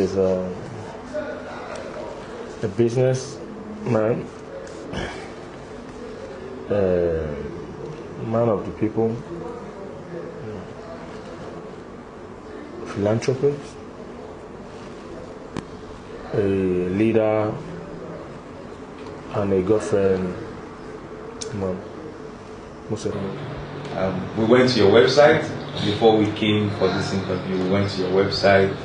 He's a businessman, man of the people, philanthropist, a leader, and a girlfriend. Most of them. We went to your website before we came for this interview. We went to your website,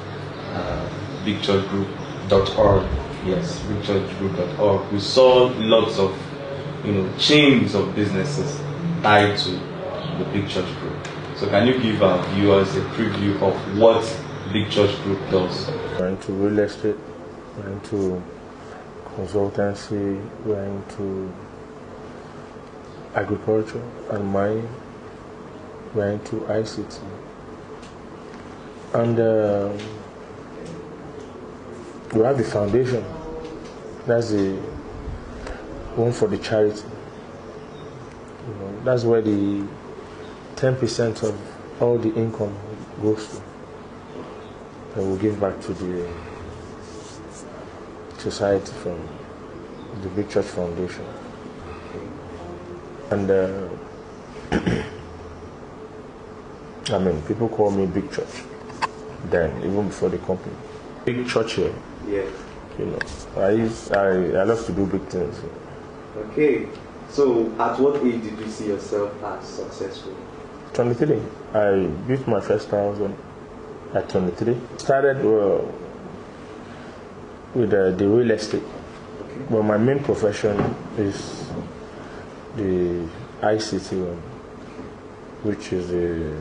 bigchurchgroup.org. Yes, bigchurchgroup.org. We saw lots of, chains of businesses tied to the Big Church Group. So can you give our viewers a preview of what Big Church Group does? We're into real estate, we're into consultancy, we're into agriculture and mining, we're into ICT. And we have the foundation. That's the one for the charity. That's where the 10% of all the income goes to. And we'll give back to the society from the Big Church Foundation. And people call me Big Church. Then, even before the company, Big Churchill. Yeah. I love to do big things. Okay. So, at what age did you see yourself as successful? 23. I built my first house at 23. Started with the real estate. Okay. But my main profession is the ICT one, which is the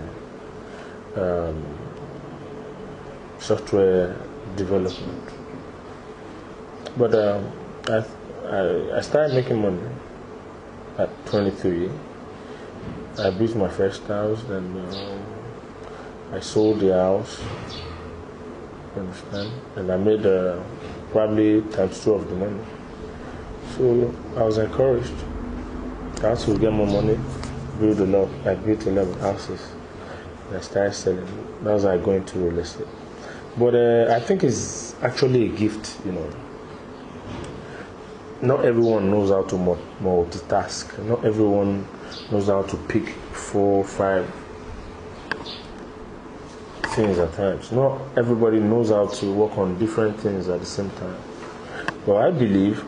software development. But I started making money at 23. I built my first house, then I sold the house, you understand? And I made probably times 2 of the money. So I was encouraged. I had to get more money, build a lot. I built 11 houses. And I started selling. That was how I go into real estate. But I think it's actually a gift, Not everyone knows how to multitask. Not everyone knows how to pick 4 or 5 things at times. Not everybody knows how to work on different things at the same time. But I believe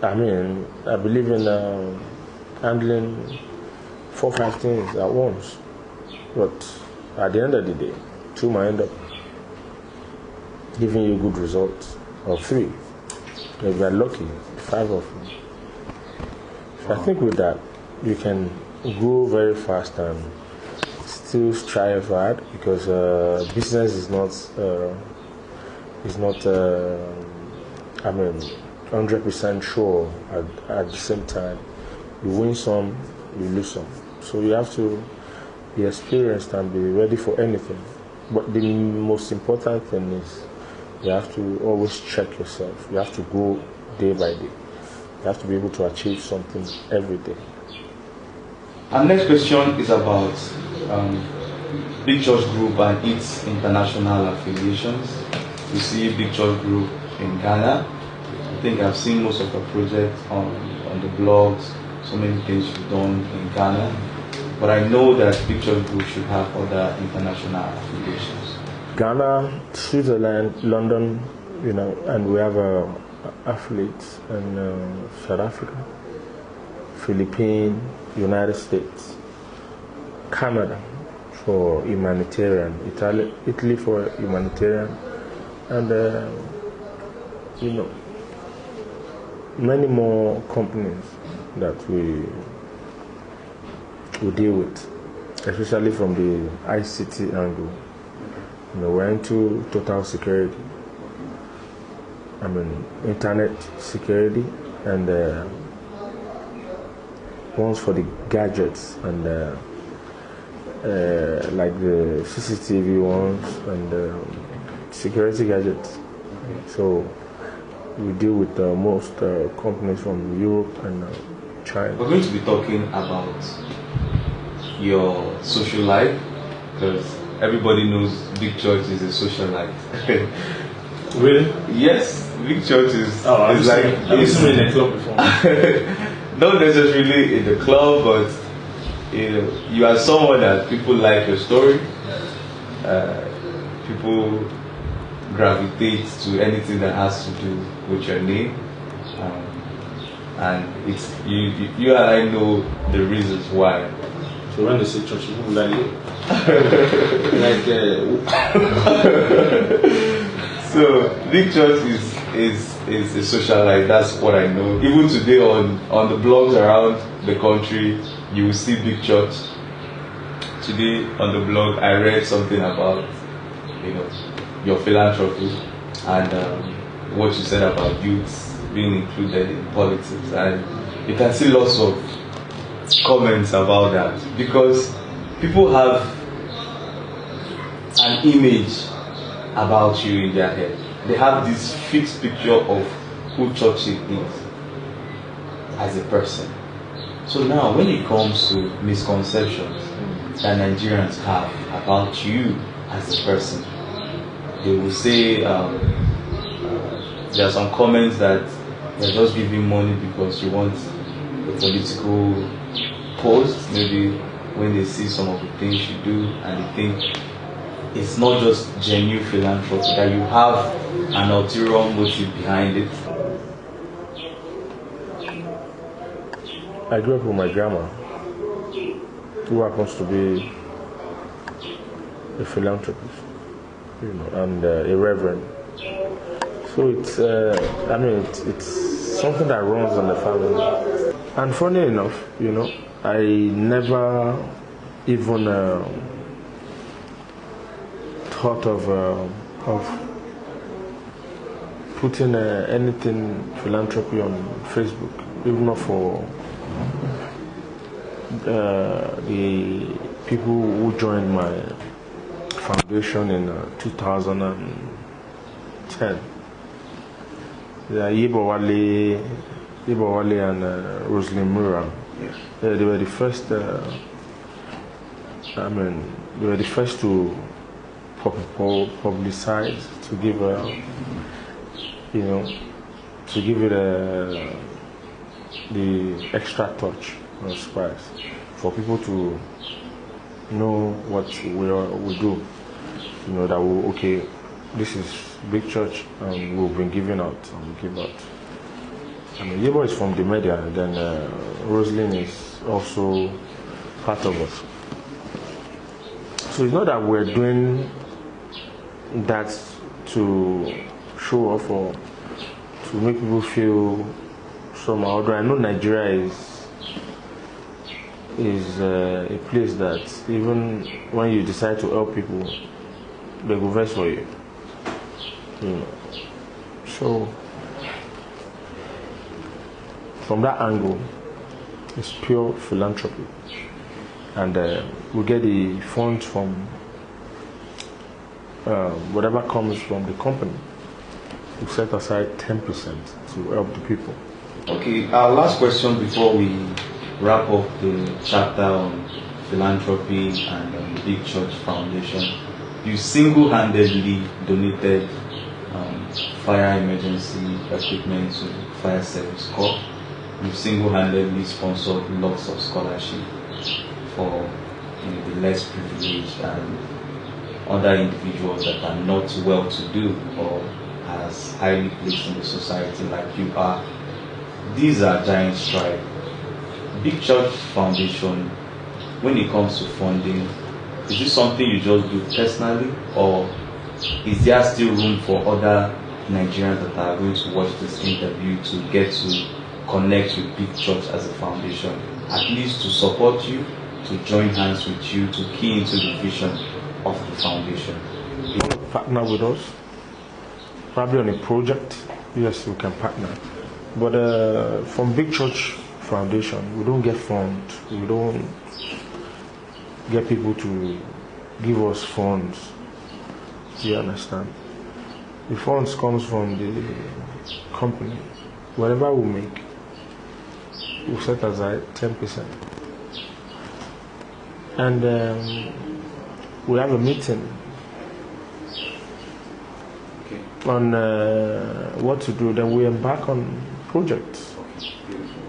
in handling 4 or 5 things at once. But at the end of the day, 2 might end up giving you good results, or 3. If you're lucky, 5 of them. So I think with that, you can go very fast and still strive hard, because business is not 100% sure at the same time. You win some, you lose some. So you have to be experienced and be ready for anything. But the most important thing is you have to always check yourself. You have to go day by day. You have to be able to achieve something every day. Our next question is about Big Church Group and its international affiliations. We see Big Church Group in Ghana. I think I've seen most of the projects on the blogs, so many things you've done in Ghana. But I know that Big Church Group should have other international affiliations. Ghana, Switzerland, London, and we have affiliates in South Africa, Philippines, United States, Canada for humanitarian, Italy for humanitarian, and many more companies that we deal with, especially from the ICT angle. We're into total security. Internet security, and ones for the gadgets, and like the CCTV ones and security gadgets. So we deal with most companies from Europe and China. We're going to be talking about your social life, because everybody knows Big Church is a socialite. Really? Yes, Big Church is. I've like seen in a club before. Not necessarily in the club, but you are someone that people like your story. People gravitate to anything that has to do with your name, and it's you and I know the reasons why. So when they say church, people like So Big Church is a socialite. That's what I know. Even today on the blogs around the country, you will see Big Church. Today on the blog, I read something about your philanthropy and what you said about youths being included in politics, and you can see lots of comments about that because people have an image about you in their head. They have this fixed picture of who Churchill is as a person. So now when it comes to misconceptions that Nigerians have about you as a person, they will say there are some comments that you're just giving money because you want a political post, maybe when they see some of the things you do and they think it's not just genuine philanthropy, that you have an ulterior motive behind it. I grew up with my grandma, who happens to be a philanthropist, and a reverend. So it's, it's something that runs in the family. And funny enough, I never even thought of putting anything philanthropy on Facebook, even not for the people who joined my foundation in 2010. Yebo Wale and Rosalind Mura. Yes. They were the first. They were the first to publicize, to give to give it the extra touch or spice for people to know what we do. That this is Big Church, and we've been giving out and we give out. Yebo is from the media, then Rosalind is also part of us. So it's not that we're doing that to show off or to make people feel somehow. Although I know Nigeria is a place that even when you decide to help people, they go vex for you. So from that angle, it's pure philanthropy, and we get the funds from whatever comes from the company. We set aside 10% to help the people. Okay, our last question before we wrap up the chapter on philanthropy and Big Church Foundation. You single-handedly donated fire emergency equipment to Fire Service Corps. You single-handedly sponsored lots of scholarships for the less privileged and other individuals that are not well-to-do or as highly placed in the society like you are. These are giant strides. Big Church Foundation, when it comes to funding, is this something you just do personally, or is there still room for other Nigerians that are going to watch this interview to get to connect with Big Church as a foundation, at least to support you, to join hands with you, to key into the vision of the foundation? You want to partner with us? Probably on a project? Yes, we can partner. But from Big Church Foundation, we don't get funds. We don't get people to give us funds. Do you understand? The funds comes from the company. Whatever we make, we set aside 10%. And we have a meeting on what to do. Then we embark on projects.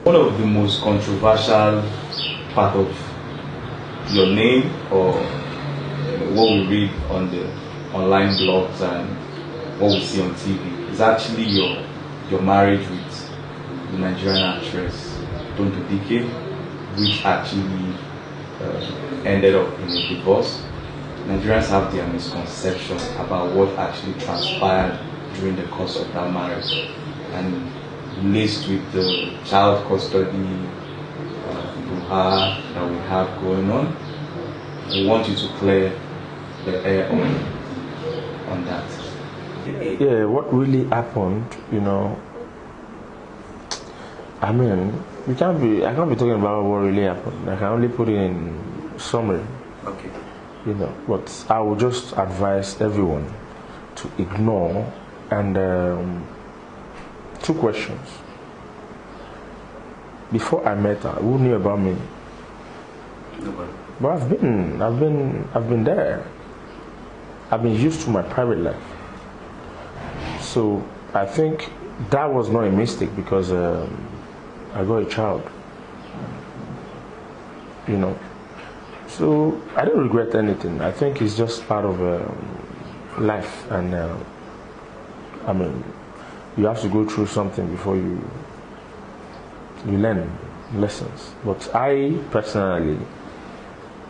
One of the most controversial part of your name, or what we read on the online blogs and what we see on TV, is actually your marriage with the Nigerian actress Tonto Dike, which actually ended up in a divorce. Nigerians have their misconceptions about what actually transpired during the course of that marriage, and laced with the child custody that we have going on. We want you to clear the air on that. Yeah, what really happened, I mean, I can't be talking about what really happened. I can only put it in summary. Okay. But I would just advise everyone to ignore and two questions. Before I met her, who knew about me? Nobody. But I've been there. I've been used to my private life. So I think that was not a mistake, because I got a child. So I don't regret anything. I think it's just part of life, and I mean, you have to go through something before you learn lessons. But I personally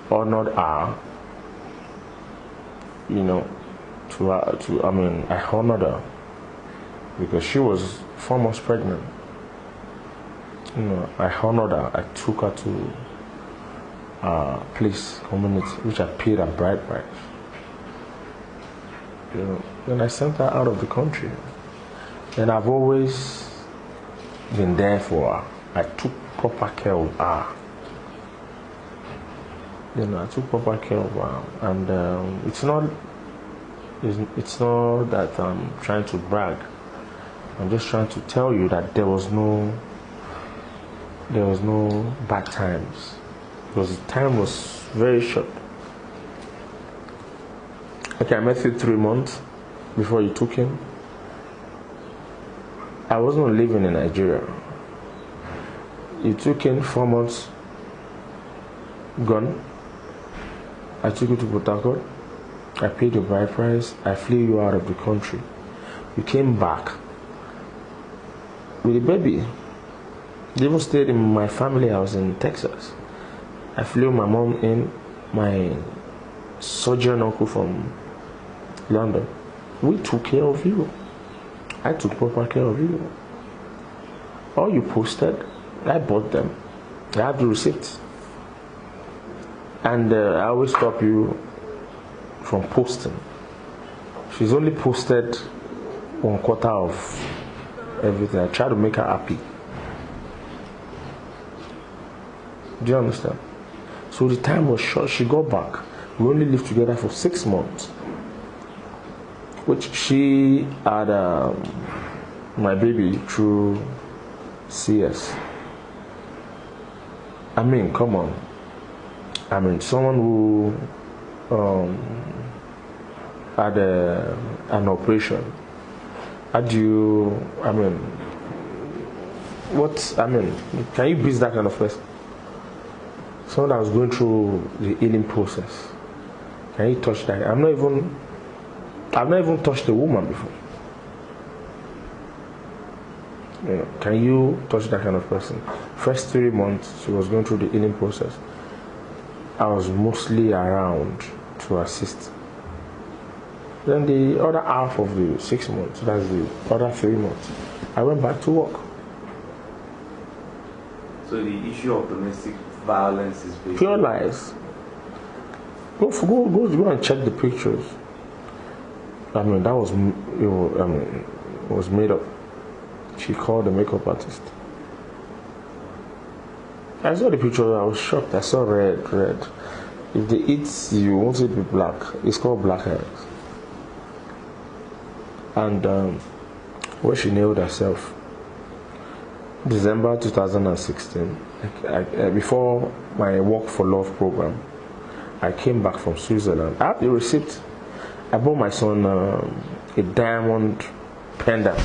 honored her, I honored her because she was 4 months pregnant. I honored her. I took her to a place, community, which I paid a bride price. Then I sent her out of the country. And I've always been there for her. I took proper care of her. I took proper care of her, and it's not that I'm trying to brag. I'm just trying to tell you that there was no bad times, because the time was very short. Okay, I met you 3 months before you took him. I wasn't living in Nigeria. You took him 4 months, gone. I took you to Port Harcourt. I paid your bride price. I flew you out of the country. You came back with a baby. You even stayed in my family house in Texas. I flew my mom in, my sojourn uncle from London. We took care of you. I took proper care of you. All you posted, I bought them. I have the receipts. And I always stop you from posting. She's only posted 1/4 of everything. I try to make her happy. Do you understand? So the time was short. She got back. We only lived together for 6 months, which she had my baby through CS. I mean, come on. I mean, someone who had an operation. How do you, can you beat that kind of person? Someone that was going through the healing process. Can you touch that? I've not even touched a woman before. Can you touch that kind of person? First 3 months, she was going through the healing process. I was mostly around to assist. Then the other half of the 6 months, that's the other 3 months, I went back to work. So the issue of domestic violence is basically pure lies. Go and check the pictures. That was, it was made up. She called the makeup artist. I saw the picture, I was shocked. I saw red. If they eat you, won't it be black? It's called black hairs. And where she nailed herself, December 2016, before my Work for Love program, I came back from Switzerland. I have the receipt. I bought my son a diamond pendant,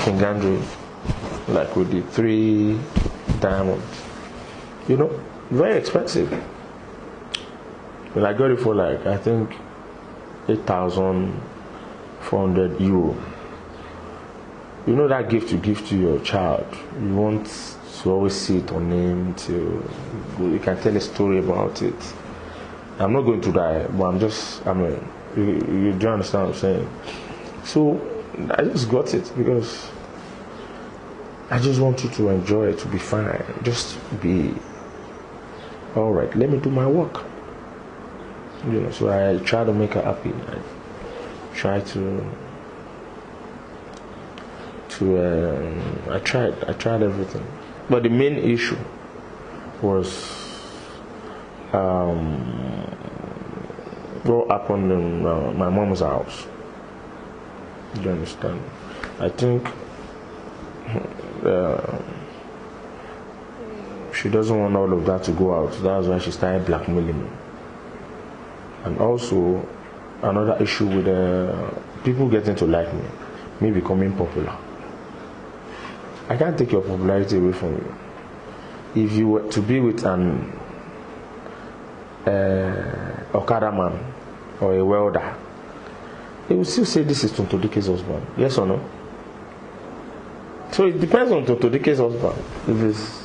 King Andrew, like with the 3 diamonds. You know, very expensive. Well, I got it for like, I think, 8,400 euro. You know that gift you give to your child, you want to always see it on him, you can tell a story about it. I'm not going to die, but you do understand what I'm saying? So I just got it because I just want you to enjoy it, to be fine, just be alright, let me do my work. You know, so I try to make her happy. I try I tried everything. But the main issue was what happened in my mom's house. Do you understand? I think she doesn't want all of that to go out. That's why she started blackmailing me. And also another issue with people getting to like me becoming popular. I can't take your popularity away from you. If you were to be with an Okada man or a welder, they will still say this is Tonto Dike's husband. Yes or no? So it depends on Tonto Dike's husband if he's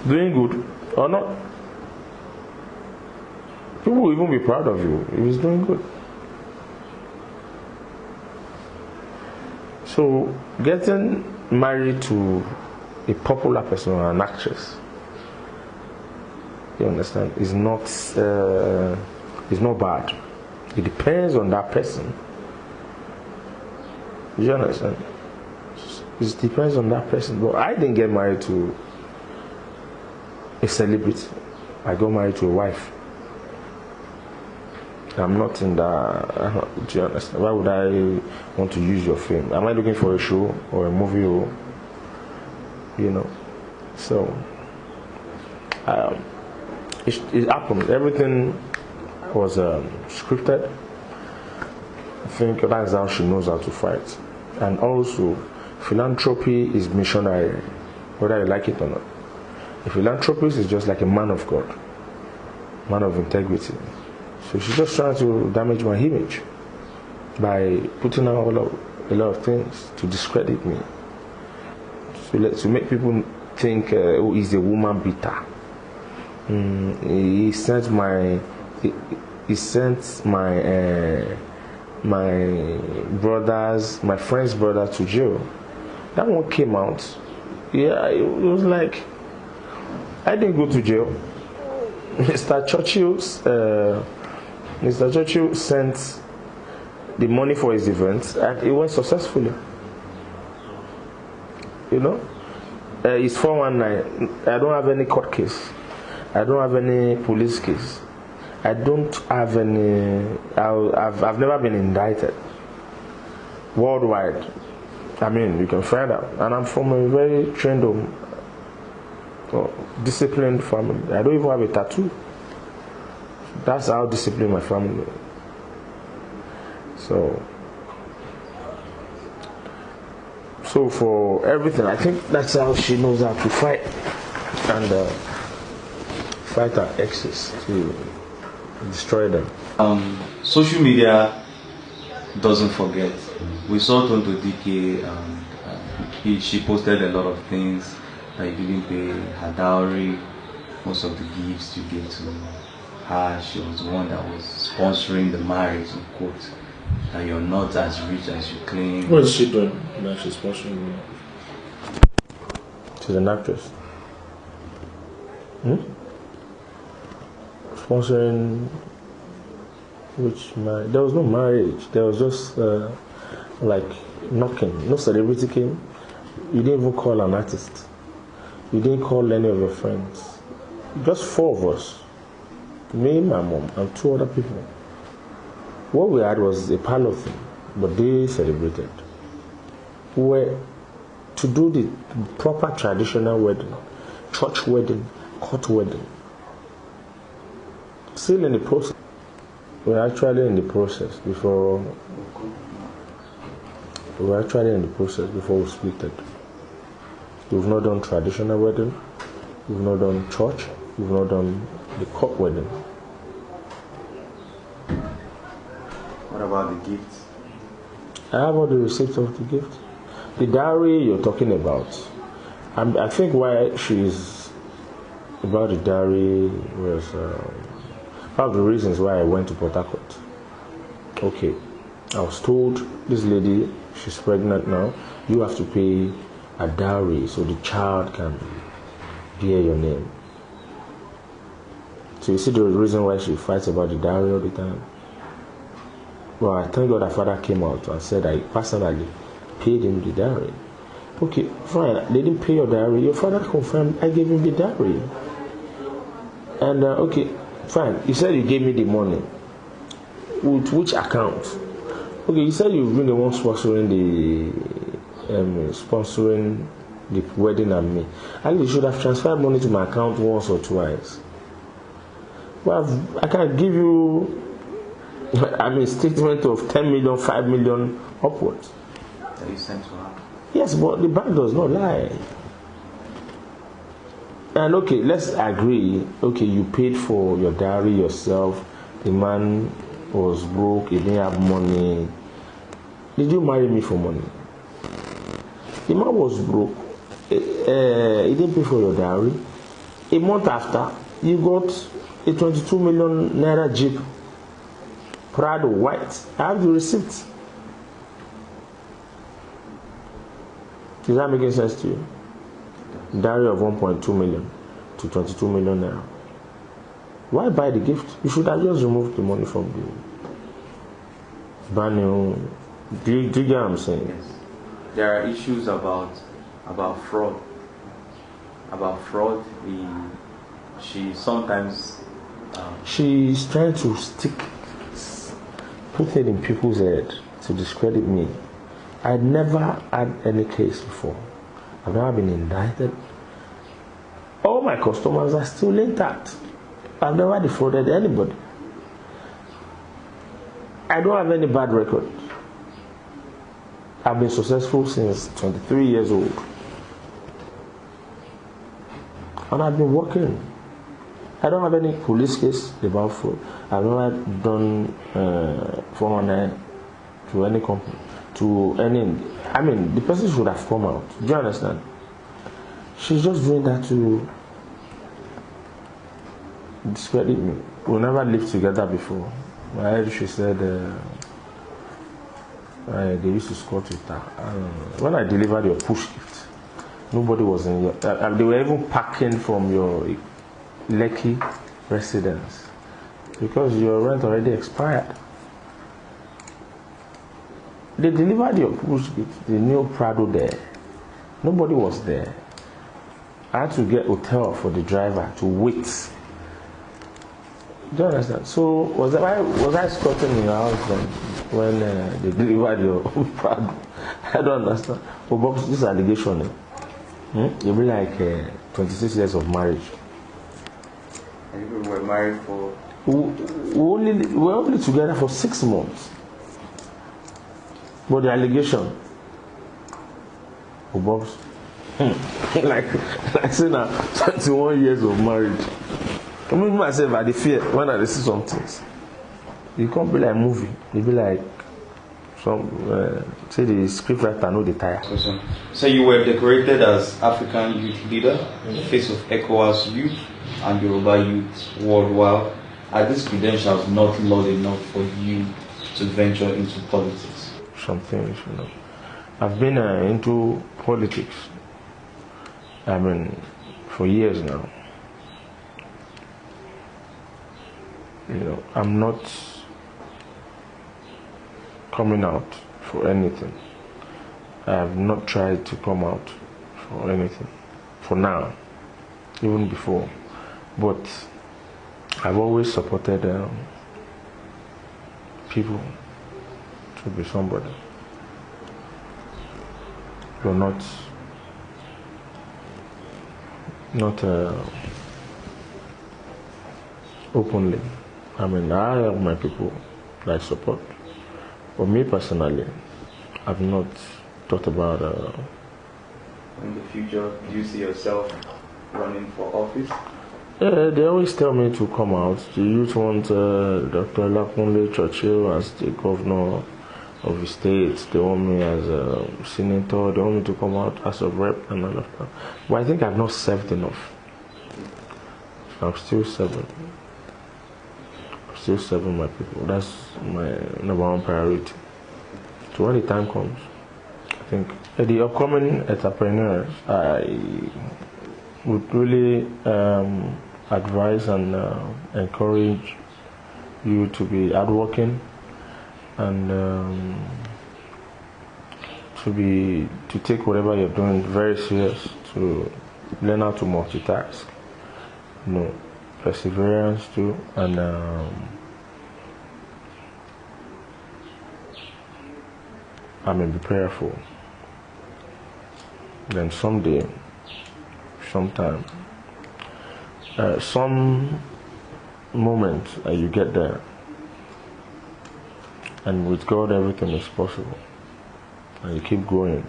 doing good or not. People will even be proud of you if he's doing good. So getting married to a popular person or an actress, you understand, is not bad. It depends on that person. You understand? It depends on that person. But I didn't get married to a celebrity. I got married to a wife. I'm not in that. Do you understand? Why would I want to use your fame? Am I looking for a show or a movie or, you know? So it happened. Everything was scripted. I think that's how she knows how to fight. And also, philanthropy is missionary, whether you like it or not. A philanthropist is just like a man of God, man of integrity. So she's just trying to damage my image by putting out a lot of things to discredit me, to make people think, oh, he's a woman beater. He sent my my friend's brother to jail. That one came out. Yeah, it was like, I didn't go to jail. Mr. Churchill sent the money for his event and it went successfully. You know? It's 419. I don't have any court case. I don't have any police case. I don't have any. I've never been indicted worldwide. I mean, you can find out. And I'm from a very trained, disciplined family. I don't even have a tattoo. That's how disciplined my family is. So for everything, I think that's how she knows how to fight and fight her exes to destroy them. Social media doesn't forget. We saw Tonto Dike, she posted a lot of things that you didn't pay her dowry, most of the gifts you gave to her. She was the one that was sponsoring the marriage, in quote, that you're not as rich as you claim. What is she doing that she's sponsoring me? She's an actress. Sponsoring which marriage? There was no marriage. There was just like knocking. No celebrity came. You didn't even call an artist. You didn't call any of your friends. Just 4 of us. Me, my mom, and 2 other people. What we had was a parlor thing, but they celebrated. We were to do the proper traditional wedding, church wedding, court wedding. Still in the process. We're actually in the process before. We're actually in the process before we split it. We've not done traditional wedding. We've not done church. We've not done the court wedding. What about the gifts? I have all the receipts of the gift. The dowry you're talking about. I think why she's about the dowry was one of the reasons why I went to Port Harcourt. Okay, I was told this lady, she's pregnant now, you have to pay a dowry so the child can bear your name. So you see the reason why she fights about the dowry all the time. Well, I thank God her father came out and said I personally paid him the dowry. Okay, fine, they didn't pay your dowry. Your father confirmed I gave him the dowry. And okay, fine, you said you gave me the money. With which account? Okay, you said you've been the one sponsoring the wedding and me. And you should have transferred money to my account once or twice. Well, I can give you statement of 10 million, 5 million upwards. That you sent to her? Yes, but the bank does not lie. And okay, let's agree. Okay, you paid for your dowry yourself. The man was broke. He didn't have money. Did you marry me for money? The man was broke. He didn't pay for your dowry. A month after, you got a 22 million naira Jeep. Prado white. I have the receipt. Is that making sense to you? Dowry of 1.2 million to 22 million naira. Why buy the gift? You should have just removed the money from the brand new. Do you get what I'm saying? Yes. There are issues about fraud. About fraud, she sometimes she's trying to put it in people's head to discredit me. I never had any case before. I've never been indicted. All my customers are still intact. I've never defrauded anybody. I don't have any bad record. I've been successful since 23 years old. And I've been working. I don't have any police case about fraud. I've never done 419 to any company. The person should have come out. Do you understand? She's just doing that to discredit me. We never lived together before. I heard she said they used to squat with her. When I delivered your push gift, nobody was in your. They were even packing from your Lekki residence because your rent already expired. They delivered your push gift, the new Prado there. Nobody was there. I had to get hotel for the driver to wait. Do you understand? So was I squatting in your house then when they delivered your Prado? I don't understand. But this allegation, you'll be like 26 years of marriage. And we were married for. We were only together for 6 months. But the allegation, Bob's, like saying now, 21 years of marriage. I mean myself, I fear when I see some things. It can't be like movie. It be like some say the scriptwriter know the tire. So you were decorated as African youth leader, face of ECOWAS youth and Yoruba youth worldwide. Are these credentials not laud enough for you to venture into politics? Something, I've been into politics. For years now. I'm not coming out for anything. I have not tried to come out for anything for now, even before. But I've always supported people to be somebody. You're not openly. I mean, I have my people that I support. For me personally, I've not thought about. In the future, do you see yourself running for office? Yeah, they always tell me to come out. The youth want Dr. Olakunle Churchill as the governor of the state. They want me as a senator. They want me to come out as a rep and all of that. But I think I've not served enough. I'm still serving. Still serving my people. That's my number one priority. So when the time comes, I think the upcoming entrepreneurs, I would really advise and encourage you to be hardworking and to take whatever you're doing very serious, to learn how to multitask, perseverance too, and be prayerful. Then someday, sometime, some moment you get there, and with God everything is possible, and you keep going.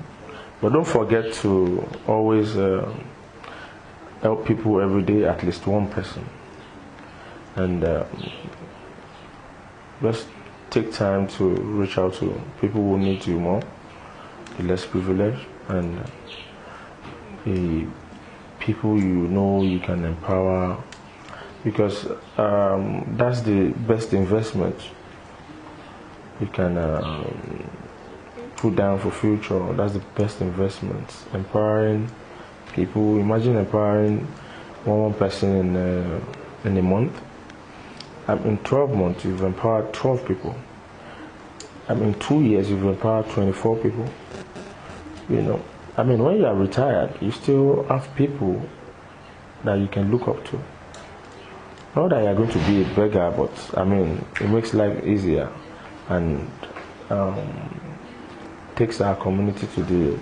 But don't forget to always help people every day, at least one person, and just take time to reach out to people who need you more, the less privileged, and the people you can empower, because that's the best investment you can put down for future. That's the best investment. Empowering people. Imagine empowering one person in a month. In 12 months, you've empowered 12 people. In 2 years, you've empowered 24 people. When you are retired, you still have people that you can look up to. Not that you're going to be a beggar, but it makes life easier and takes our community to the